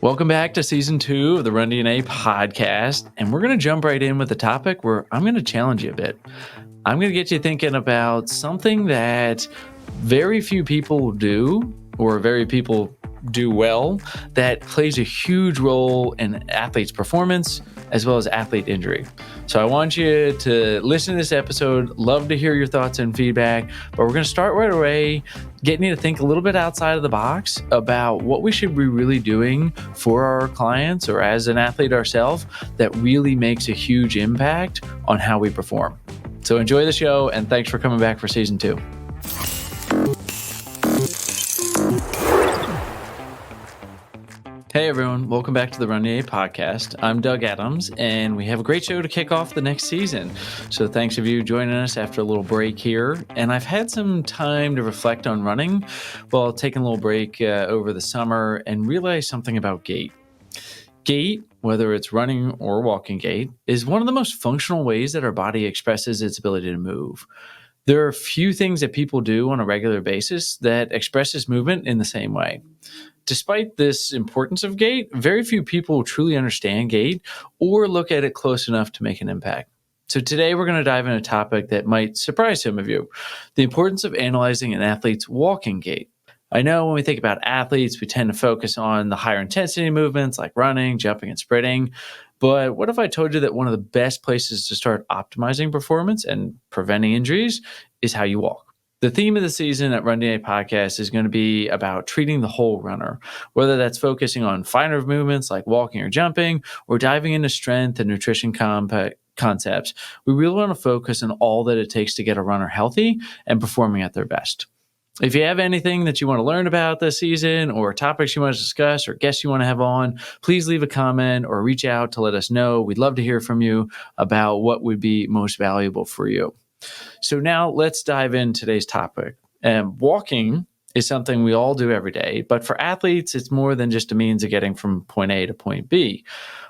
Welcome back to season 2 of the RunDNA podcast. And we're going to jump right in with a topic where I'm going to challenge you a bit. I'm going to get you thinking about something that very few people do, or very people do well, that plays a huge role in athletes' performance as well as athlete injury. So I want you to listen to this episode. Love to hear your thoughts and feedback, but we're going to start right away, getting you to think a little bit outside of the box about what we should be really doing for our clients or as an athlete ourselves that really makes a huge impact on how we perform. So enjoy the show, and thanks for coming back for season 2. Hey everyone, welcome back to the RunDNA podcast. I'm Doug Adams, and we have a great show to kick off the next season. So thanks for you joining us after a little break here. And I've had some time to reflect on running while taking a little break over the summer and realize something about gait. Gait, whether it's running or walking gait, is one of the most functional ways that our body expresses its ability to move. There are few things that people do on a regular basis that express this movement in the same way. Despite this importance of gait, very few people truly understand gait or look at it close enough to make an impact. So today we're going to dive into a topic that might surprise some of you: the importance of analyzing an athlete's walking gait. I know when we think about athletes, we tend to focus on the higher intensity movements like running, jumping, and sprinting. But what if I told you that one of the best places to start optimizing performance and preventing injuries is how you walk? The theme of the season at RunDNA podcast is going to be about treating the whole runner, whether that's focusing on finer movements like walking or jumping, or diving into strength and nutrition concepts. We really want to focus on all that it takes to get a runner healthy and performing at their best. If you have anything that you want to learn about this season, or topics you want to discuss, or guests you want to have on, please leave a comment or reach out to let us know. We'd love to hear from you about what would be most valuable for you. So now let's dive into today's topic. Walking is something we all do every day, but for athletes, it's more than just a means of getting from point A to point B.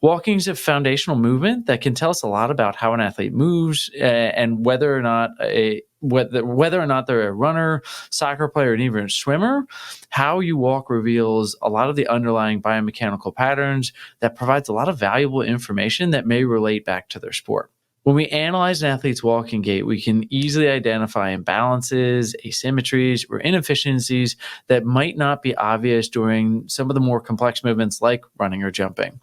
Walking is a foundational movement that can tell us a lot about how an athlete moves and whether or not they're a runner, soccer player, and even a swimmer. How you walk reveals a lot of the underlying biomechanical patterns that provides a lot of valuable information that may relate back to their sport. When we analyze an athlete's walking gait, we can easily identify imbalances, asymmetries, or inefficiencies that might not be obvious during some of the more complex movements like running or jumping.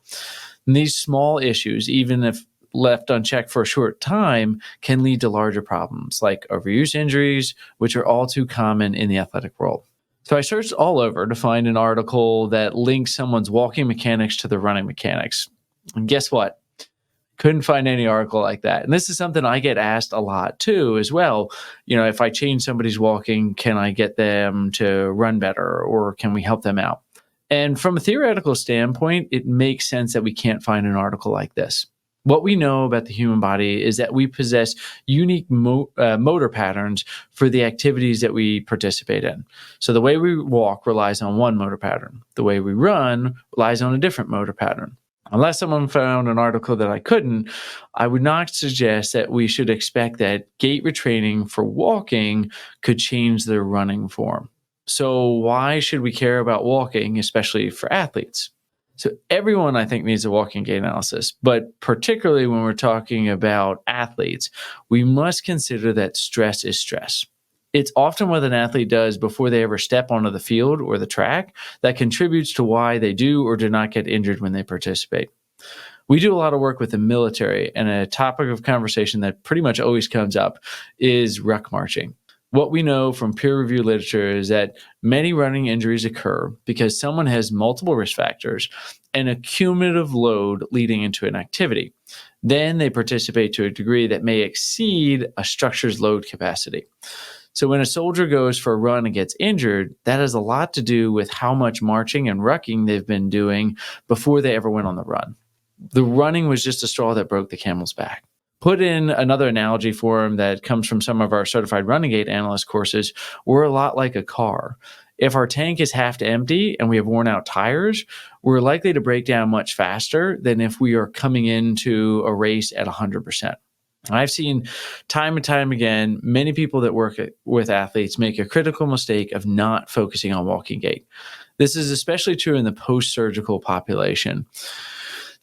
And these small issues, even if left unchecked for a short time, can lead to larger problems like overuse injuries, which are all too common in the athletic world. So I searched all over to find an article that links someone's walking mechanics to their running mechanics. And guess what? Couldn't find any article like that. And this is something I get asked a lot too as well. You know, if I change somebody's walking, can I get them to run better, or can we help them out? And from a theoretical standpoint, it makes sense that we can't find an article like this. What we know about the human body is that we possess unique motor patterns for the activities that we participate in. So the way we walk relies on one motor pattern. The way we run relies on a different motor pattern. Unless someone found an article that I couldn't, I would not suggest that we should expect that gait retraining for walking could change their running form. So why should we care about walking, especially for athletes? So everyone, I think, needs a walking gait analysis, but particularly when we're talking about athletes, we must consider that stress is stress. It's often what an athlete does before they ever step onto the field or the track that contributes to why they do or do not get injured when they participate. We do a lot of work with the military, and a topic of conversation that pretty much always comes up is ruck marching. What we know from peer-reviewed literature is that many running injuries occur because someone has multiple risk factors and a cumulative load leading into an activity. Then they participate to a degree that may exceed a structure's load capacity. So when a soldier goes for a run and gets injured, that has a lot to do with how much marching and rucking they've been doing before they ever went on the run. The running was just a straw that broke the camel's back. Put in another analogy for them that comes from some of our certified running gait analyst courses, we're a lot like a car. If our tank is half to empty and we have worn out tires, we're likely to break down much faster than if we are coming into a race at 100%. I've seen time and time again, many people that work with athletes make a critical mistake of not focusing on walking gait. This is especially true in the post-surgical population.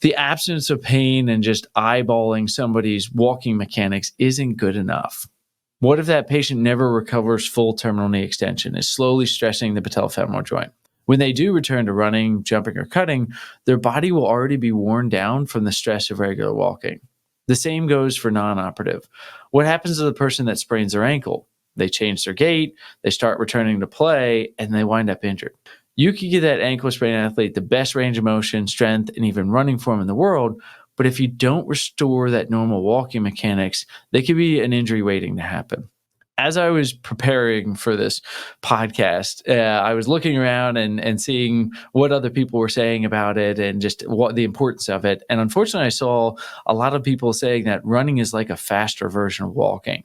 The absence of pain and just eyeballing somebody's walking mechanics isn't good enough. What if that patient never recovers full terminal knee extension, is slowly stressing the patellofemoral joint? When they do return to running, jumping, or cutting, their body will already be worn down from the stress of regular walking. The same goes for non-operative. What happens to the person that sprains their ankle? They change their gait, they start returning to play, and they wind up injured. You could give that ankle sprain athlete the best range of motion, strength, and even running form in the world, but if you don't restore that normal walking mechanics, they could be an injury waiting to happen. As I was preparing for this podcast, I was looking around and seeing what other people were saying about it and just what the importance of it. And unfortunately, I saw a lot of people saying that running is like a faster version of walking.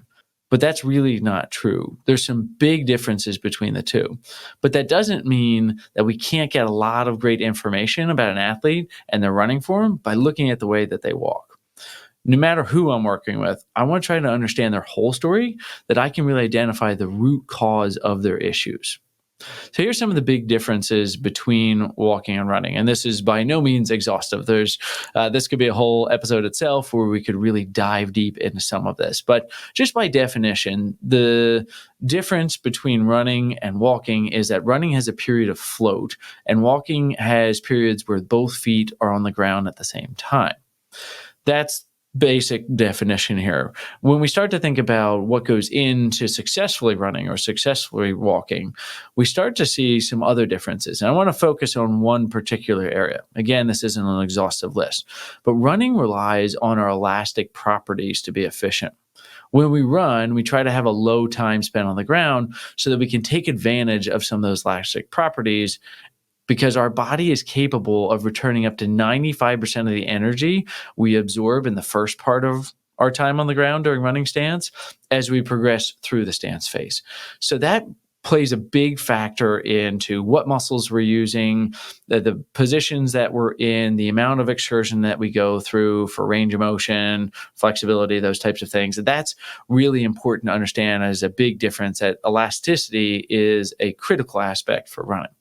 But that's really not true. There's some big differences between the two. But that doesn't mean that we can't get a lot of great information about an athlete and their running form by looking at the way that they walk. No matter who I'm working with, I want to try to understand their whole story, that I can really identify the root cause of their issues. So here's some of the big differences between walking and running. And this is by no means exhaustive. This could be a whole episode itself where we could really dive deep into some of this. But just by definition, the difference between running and walking is that running has a period of float and walking has periods where both feet are on the ground at the same time. That's basic definition here. When we start to think about what goes into successfully running or successfully walking, we start to see some other differences. And I want to focus on one particular area. Again, this isn't an exhaustive list, but running relies on our elastic properties to be efficient. When we run, we try to have a low time spent on the ground so that we can take advantage of some of those elastic properties, because our body is capable of returning up to 95% of the energy we absorb in the first part of our time on the ground during running stance as we progress through the stance phase. So that plays a big factor into what muscles we're using, the positions that we're in, the amount of excursion that we go through for range of motion, flexibility, those types of things. And that's really important to understand as a big difference, that elasticity is a critical aspect for running.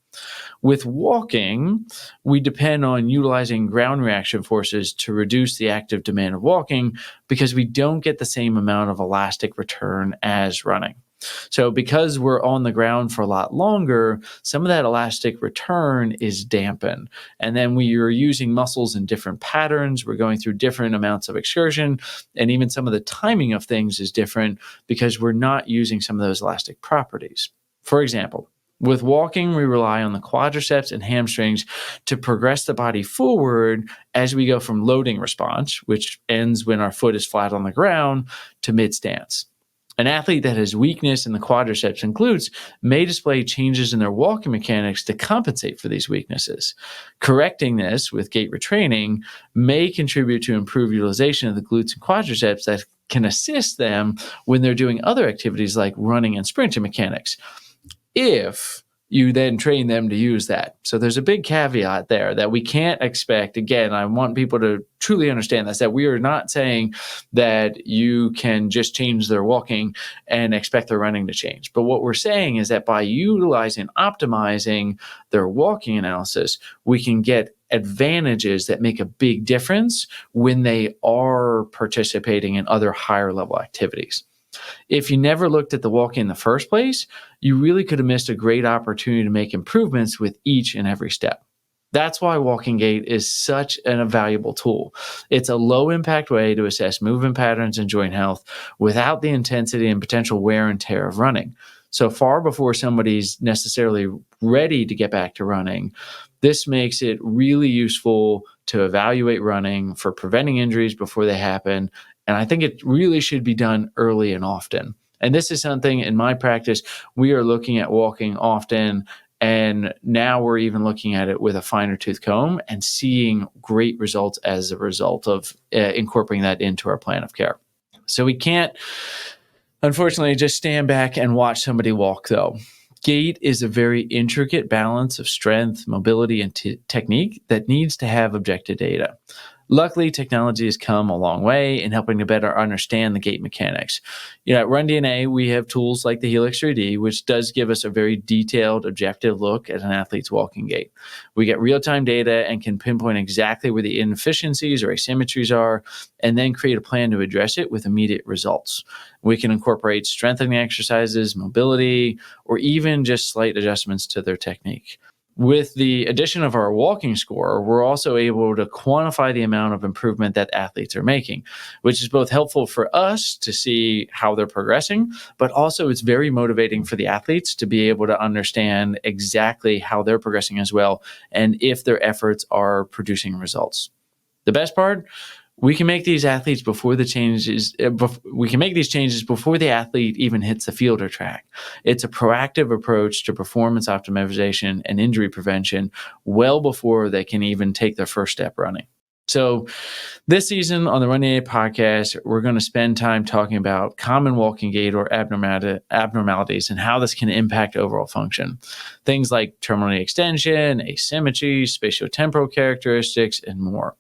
With walking, we depend on utilizing ground reaction forces to reduce the active demand of walking because we don't get the same amount of elastic return as running. So because we're on the ground for a lot longer, some of that elastic return is dampened. And then we are using muscles in different patterns. We're going through different amounts of excursion. And even some of the timing of things is different because we're not using some of those elastic properties. For example, with walking, we rely on the quadriceps and hamstrings to progress the body forward as we go from loading response, which ends when our foot is flat on the ground, to mid-stance. An athlete that has weakness in the quadriceps and glutes may display changes in their walking mechanics to compensate for these weaknesses. Correcting this with gait retraining may contribute to improved utilization of the glutes and quadriceps that can assist them when they're doing other activities like running and sprinting mechanics, if you then train them to use that. So there's a big caveat there that we can't expect. Again, I want people to truly understand this, that we are not saying that you can just change their walking and expect their running to change. But what we're saying is that by utilizing, optimizing their walking analysis, we can get advantages that make a big difference when they are participating in other higher level activities. If you never looked at the walking in the first place, you really could have missed a great opportunity to make improvements with each and every step. That's why Walking Gait is such a valuable tool. It's a low impact way to assess movement patterns and joint health without the intensity and potential wear and tear of running. So far before somebody's necessarily ready to get back to running, this makes it really useful to evaluate running for preventing injuries before they happen. And I think it really should be done early and often. And this is something in my practice, we are looking at walking often. And now we're even looking at it with a finer tooth comb and seeing great results as a result of incorporating that into our plan of care. So we can't, unfortunately, just stand back and watch somebody walk, though. Gait is a very intricate balance of strength, mobility, and technique that needs to have objective data. Luckily, technology has come a long way in helping to better understand the gait mechanics. At RunDNA, we have tools like the Helix 3D, which does give us a very detailed, objective look at an athlete's walking gait. We get real-time data and can pinpoint exactly where the inefficiencies or asymmetries are, and then create a plan to address it with immediate results. We can incorporate strengthening exercises, mobility, or even just slight adjustments to their technique. With the addition of our walking score, we're also able to quantify the amount of improvement that athletes are making, which is both helpful for us to see how they're progressing, but also it's very motivating for the athletes to be able to understand exactly how they're progressing as well and if their efforts are producing results. The best part, we can make these athletes before the changes. We can make these changes before the athlete even hits the field or track. It's a proactive approach to performance optimization and injury prevention well before they can even take their first step running. So this season on the RunDNA podcast, we're going to spend time talking about common walking gait or abnormalities and how this can impact overall function. Things like terminal knee extension, asymmetry, spatiotemporal characteristics, and more.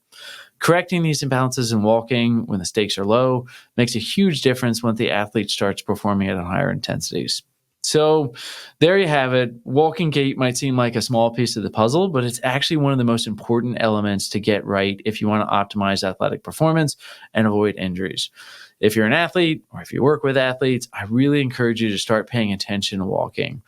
Correcting these imbalances in walking when the stakes are low makes a huge difference when the athlete starts performing at higher intensities. So there you have it. Walking gait might seem like a small piece of the puzzle, but it's actually one of the most important elements to get right if you want to optimize athletic performance and avoid injuries. If you're an athlete or if you work with athletes, I really encourage you to start paying attention to walking.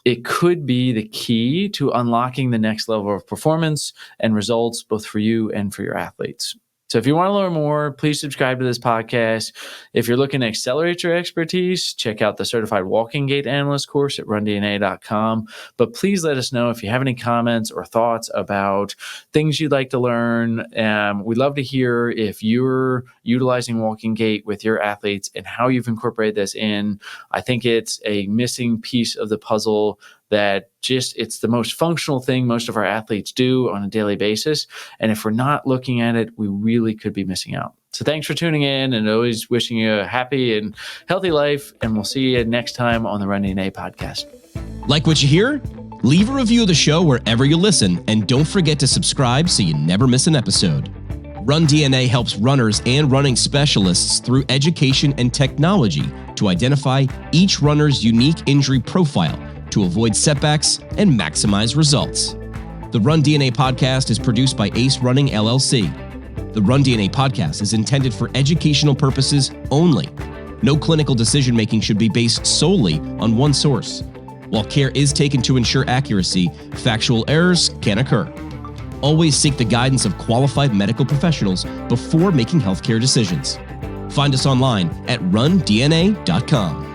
It could be the key to unlocking the next level of performance and results, both for you and for your athletes. So if you want to learn more, please subscribe to this podcast. If you're looking to accelerate your expertise, check out the Certified Walking Gait Analyst course at RunDNA.com. But please let us know if you have any comments or thoughts about things you'd like to learn. We'd love to hear if you're utilizing walking gait with your athletes and how you've incorporated this in. I think it's a missing piece of the puzzle that it's the most functional thing most of our athletes do on a daily basis. And if we're not looking at it, we really could be missing out. So thanks for tuning in and always wishing you a happy and healthy life. And we'll see you next time on the RunDNA podcast. Like what you hear? Leave a review of the show wherever you listen. And don't forget to subscribe so you never miss an episode. RunDNA helps runners and running specialists through education and technology to identify each runner's unique injury profile to avoid setbacks and maximize results. The RunDNA podcast is produced by Ace Running LLC. The RunDNA podcast is intended for educational purposes only. No clinical decision-making should be based solely on one source. While care is taken to ensure accuracy, factual errors can occur. Always seek the guidance of qualified medical professionals before making healthcare decisions. Find us online at RunDNA.com.